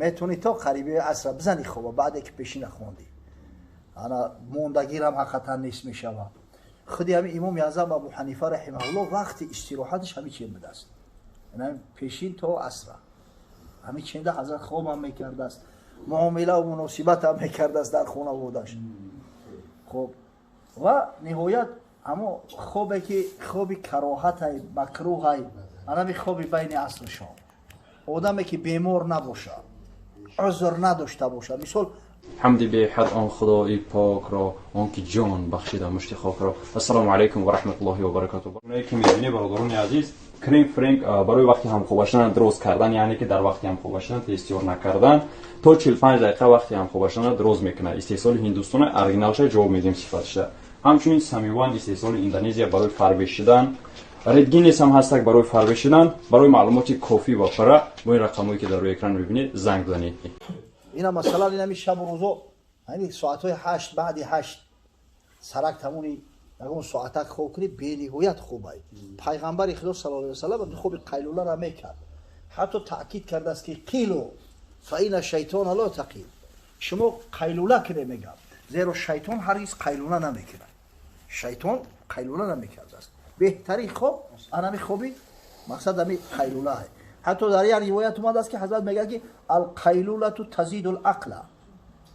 میتونی تا قریبه عصر بزنی خوب بعد که پیشین خوندی انا موندگیرم حقیقتا نیست میشوه خودی همین امام اعظم ابو حنیفه رحمه الله وقتی استراحتش همین چی بوده است یعنی پیشین تا عصر همین چنده حضرت خواب هم میکرده است معامله و مناسبت هم میکرده است در خونه بودش خب و نهایت اما خوبه که خوبی کراهت های مکروه های انا خوبی بین عصر و شام آدمی که بیمار نباشه عذر نداشته باشه مثال حمد به حد آن خدای پاک را آن که جان بخشیده مشت خاک را. السلام علیکم و رحمت الله و برکاته. اونایی که می‌بینید برادران عزیز کریم فرانک برای وقتی هم خوب شدن درست کردن یعنی که در وقتی هم خوب شدن تستیور نکردن تا 45 دقیقه وقتی هم خوب شدن درست میکنه استحصال هندوستان اورجینالش جواب میدیم صفاتش همچنین سمیوان استحصال اندونزیا برای فربشیدن ردگینس هم هست برای فربشیدن برای معلومات کافی و فرا با این رقمایی که در روی اکران می‌بینید زنگ بزنید. اینا مثلا این شب و روزا یعنی ساعت‌های 8 بعد 8 سرک تمونی اون ساعتک خوب کنی بی‌نهایت خوبه پیغمبر خدا صلی الله علیه و سلم خوب قیلوله را میکرد حتی تاکید کرده است که قیلو فإن الشیطان لا تقیل شما قیلوله کنه میگم زیرا شیطان هرگز قیلوله نمیکنه شیطان قیلوله نمیکرده است بهترین خوب انمی خوبی مقصد امی قیلوله است حتی در یک روایت اومده است که حضرت میگه که القیلوله تزید العقل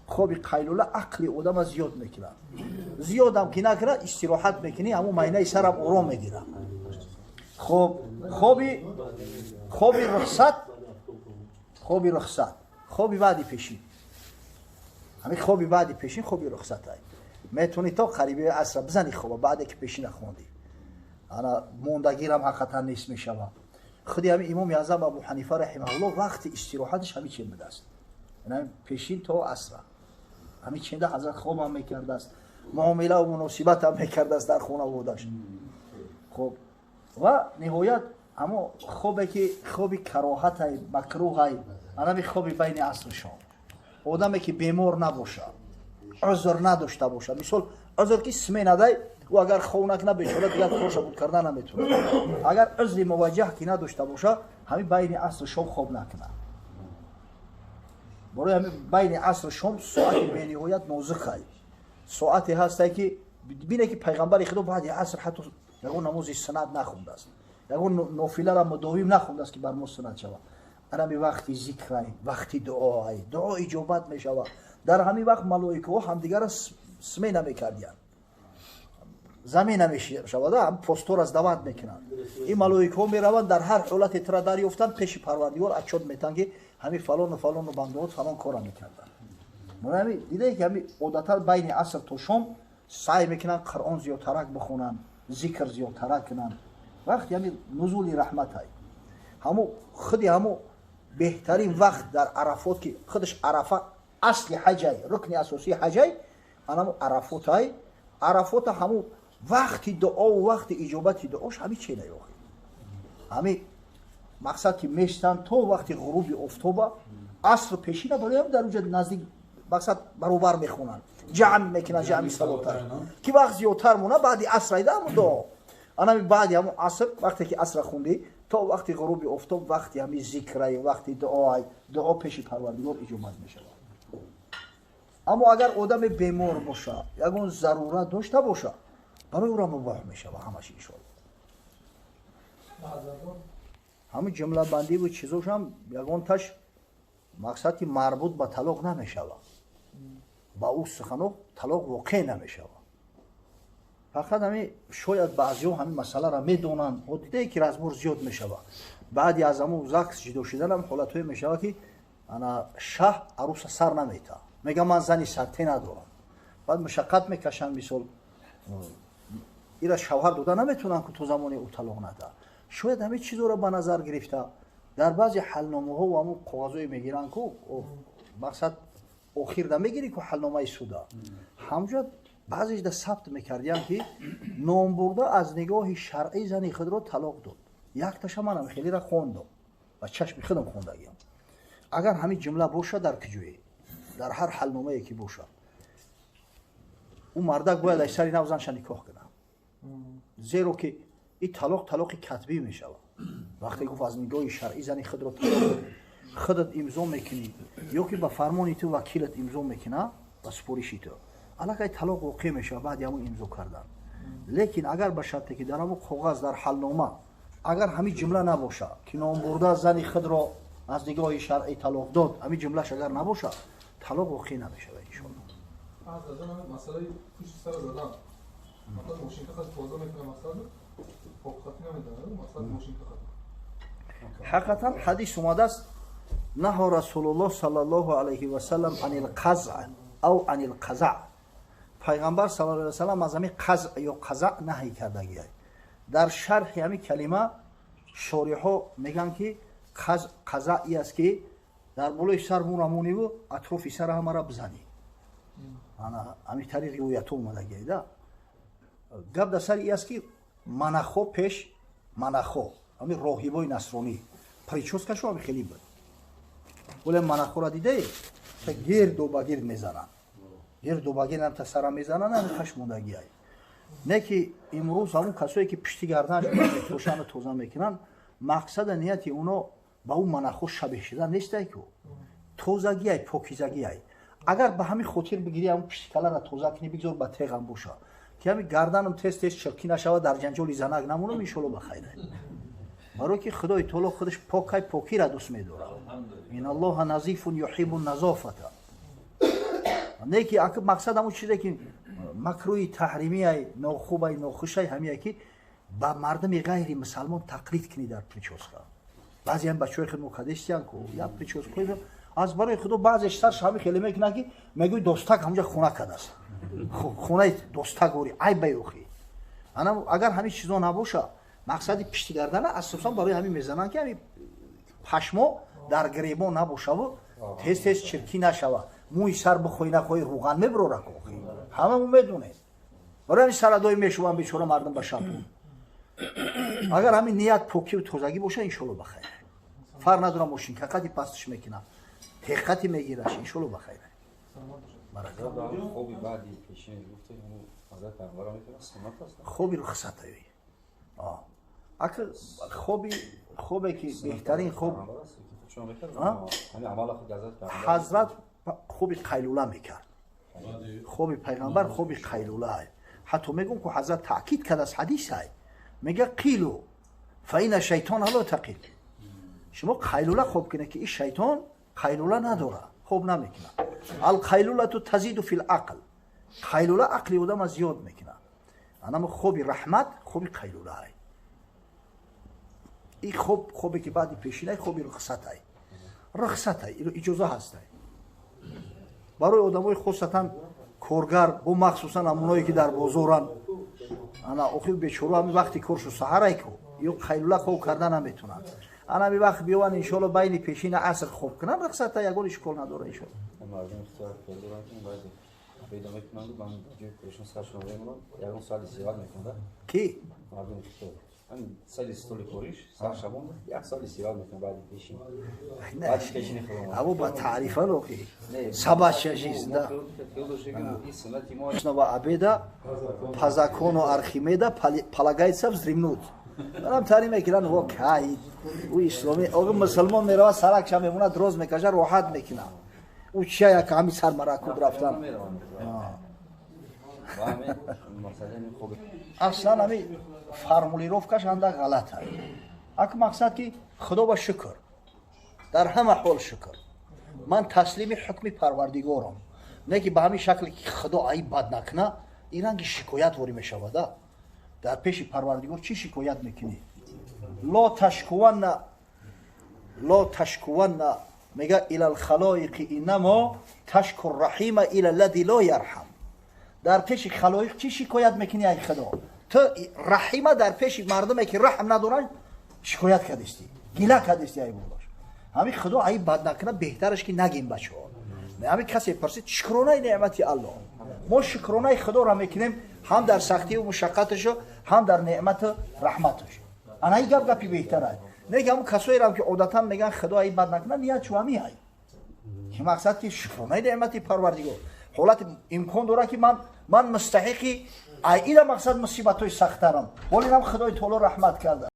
خوبی قیلوله عقل آدم زیاد میکنه زیادم که نکنه استراحت میکنی اما معنی سرم آرام میگیره خب خوبی رخصت خوبی بعدی پیشین همین خوبی بعدی پیشین خوبی رخصت های میتونی تا قریبه عصر بزنی خوب بعد که پیشین خوندی انا موندگیرم حقیقتا نیست میشوه خودی همین امام اعظم ابو حنیفه رحمه الله وقتی استراحتش همین چی بوده است یعنی پیشین تا عصر همین چنده حضرت خواب هم میکرده است معامله و مناسبت هم میکرده است در خونه بودش خب و نهایت اما خوبه که خوبی کراهت های مکروه های انا خوبی بین عصر و شام آدمی که بیمار نباشه عذر نداشته باشه مثال عذر که سمی نده و اگر خونک نبیچوره دیگر کارش بود کردن نمیتونه اگر عذر موجه که نداشته باشه همین بین عصر و شام خواب نکنه برای همین بین عصر و شام ساعت بینهایت نازکه ساعتی هسته که بینه که پیغمبر خدا بعد عصر حتی یکون نماز سنت نخونده است یکون نافله را مداوم نخونده است که بر ما سنت شود انا وقتی ذکر وقتی دعا اجابت می شود در همین وقت ملائکه ها همدیگر را سمی نمیکردند زمین نمیشه شود هم پستور از دعوت میکنند این ملائکه ها میروند در هر حالت ترا دریافتند پیش پروردگار اچاد میتن که همین فلان و فلان و بندهات فلان کارا میکردند من همین دیده که همین عادتا بین عصر تا شام سعی میکنن قرآن زیادتر بخونن ذکر زیادتر کنن وقتی همین نزول رحمت های همو بهترین وقت در عرفات که خودش عرفه اصل حجای رکن اساسی حجای همو عرفات همو وقتی دعا و وقتی اجابت دعاش همین چی نیاخی همین مقصد که میشتن تا وقتی غروب افتوبه عصر پیشینه برای هم در اونجا نزدیک مقصد برابر میخونن جمع میکنن جمعی صلاتر که وقت زیادتر مونه بعدی عصر ایده همون دعا انا بعدی همون عصر وقتی که عصر خوندی تا وقتی غروب افتوب وقتی همین ذکرای وقتی دعا پیش پروردگار اجابت میشه اما اگر آدم بیمار باشه یگون ضرورت داشته باشه برای او را مباح میشه و همش انشاءالله همین جمله بندی و چیزاش هم یگون تاش مقصدی مربوط به طلاق نمیشه با او سخنو طلاق واقع نمیشه فقط همین شاید بعضی‌ها همین مسئله را میدونن و دیده که رزمور زیاد میشه بعدی از همون زکس جدا شدن هم حالتوی میشه که انا شه عروس سر نمیته میگم من زنی سرتی ندارم بعد مشقت میکشن مثال ایرا شوهر داده نمیتونن که تو زمانی او طلاق نده شاید همین چیزا رو به نظر گرفته در بعضی حلنامه ها و همون کاغذای میگیرن که مقصد اخیر نمیگیری که حلنامه سودا همجا بعضیش ده ثبت میکردیم که نام برده از نگاه شرعی زنی خود رو طلاق داد یک تاشا منم خیلی را خوندم و چشم خودم خوندگیم اگر همین جمله باشه در کجویی در هر حلنامه یکی باشه اون مردک باید از سری نوزنش نکاح کنه زیرا که این طلاق کتبی میشه وقتی گفت از نگاه شرعی زنی خود رو طلاق خودت امضا میکنی یا که با فرمان تو وکیلت امضا میکنه با سپارش تو علاقه طلاق واقع میشه بعد همون امضا کردن. لیکن اگر به شرطی که در همون کاغذ در حلنامه اگر همین جمله نباشه که نام برده زن خود را از نگاه شرعی طلاق داد همین جملهش اگر نباشه طلاق واقع نمیشه ان شاء الله. از اون مسئله پشت سر زدن مثلا ماشین که خود توضیح میکنه مثلا فوق خطی نمیدونه مثلا ماشین که حقیقتا حدیث اومده است نهى رسول الله صلی الله علیه و سلم عن القزع او عن القزع. پیغمبر صلی الله علیه و سلم از همین قزع یا قزع نهی کردگی. در شرح همین کلمه شارح‌ها میگن که قزعی است که در بالای سر مونمونی و اطراف سر همه را بزنی. انا همین طریق رویت اومدگی ده. گپ در سر ای است که منخو پیش منخو همین راهبای نصرانی پریچوسکشو همین خیلی بود. ولی منخو را دیده تا گرد و بگرد میزنن. گرد و بگرد هم تا سر میزنن همین خشموندگی های. نه که امروز همون کسایی که پشتی گردنش پوشان توزن میکنن مقصد نیتی اونو با اون منخو شبیه شدن نیسته که توزگی های پاکیزگی های. اگر به همین خاطر بگیری همون پشتی کلا را توزه کنی بگذار با تیغم بوشه که همین گردنم تست چرکی نشود در جنجالی زنگ نمونه میشولو بخیره. برای که خدای تعالی خودش پاکی را دوست می‌داره. این الله نظیف یحب النظافه. نه که مقصد همون چیزی که مکروه تحریمی ای ناخوبای ناخوشای همیه که با مردم غیر مسلمان تقلید کنی در پریچوسکا. بعضی هم بچهای خود مقدسیان کو یا پریچوسکا از برای خدا بعضیش سرش همین خیلی میکنه که میگوی دوستک همونجا خونه کده است. خونه دوستک اوری ای بیوخی. انا اگر همین چیزا نباشه مقصدی پشتی گردن اساسا برای همین میزنن که همین پشمو در گریبان نباشه و تست چرکی نشوه. موی سر بخوی نخوی روغن میبرو را کوخی. هممون میدونه. برای همین سردای میشوان بیچاره مردم به شامپون. اگر همین نیت پاکی و تازگی باشه ان شاء الله بخیر. فرق نداره ماشین حقیقتی پستش میکنه. حقیقتی میگیرش ان شاء الله بخیر. خوبی بعدی پیشین گفته اون حضرت پیغمبر میتونه سنت است. خوبی رخصت ای. اگر خوبی که بهترین خوب حضرت خوبی قیلوله میکرد. خوبی پیغمبر خوبی قیلوله ای. حتی میگم که حضرت تاکید کرد از حدیث ای. میگه قیلو فین شیطان لا تقیل. شما قیلوله خوب کنه که این شیطان قیلوله نداره. خوب نمیکنه. القیلوله تزید فی العقل. قیلوله عقلی آدم زیاد میکنه. اما خوبی رحمت خوبی قیلوله ای. این خوبی که بعدی پیشینه خوبی رخصت ای. رخصت ای. اینو اجازه هست ای. برای آدمای خصوصا کارگر با مخصوصا همونایی که در بازارن انا اخی بیچاره همین وقتی کارشو سحر کو یا قیلوله خوب کردن نمیتونن. انا همین وقت بیان ان شاء الله بین پیشین عصر خوب کنن رخصت ای یگون اشکال نداره ان شاء الله. مردم اختیار کرده که باید پیدا میکنن من جو پرشن سرشون میمونم یگون سالی سیوال میکنه کی مردم اختیار من سالی استولی کوریش سر شبون یک سالی سیوال میکنه بعد پیشین بعدش پیشین خودم ابو با تعریف رو کی سبا شجیز ده نو عبیدا پزاکون و ارخیمدا پلاگایتسب زریمنود منم تعریف میکنن و کای و اسلامی اگه مسلمان میره سرک شب میمونه دروز میکشه راحت میکنه او چیا که همین سر مراکود رفتن اصلا همین فرمولیروفکش اندک غلط هست. اک مقصد که خدا با شکر در همه حال شکر من تسلیم حکم پروردگارم نه که به همین شکل که خدا ای بد نکنه ایران که شکایت وری میشود در پیش پروردگار چی شکایت میکنی لا تشکون میگه الی الخلائق انما تشکر رحیم الی الذی لا یرحم. در پیش خلایق چی شکایت میکنی ای خدا تو رحیمه در پیش مردمی که رحم ندارن شکایت کردستی گله کردستی ای بوداش همین خدا ای بد نکنه بهترش که نگیم بچه‌ها. همین کسی پرسید شکرانه نعمت الله ما شکرانه خدا را میکنیم هم در سختی و مشقتش هم در نعمت رحمتش. انا ای گپی بهتره نه که همون کسایی را که عادتا میگن خدا ای بد نکنه نیت چومی های که مقصد که شکرانه نعمت پروردگار حالت امکان داره که من مستحقی ای را مقصد مصیبت های سخت دارم ولی هم خدای تعالی رحمت کرده.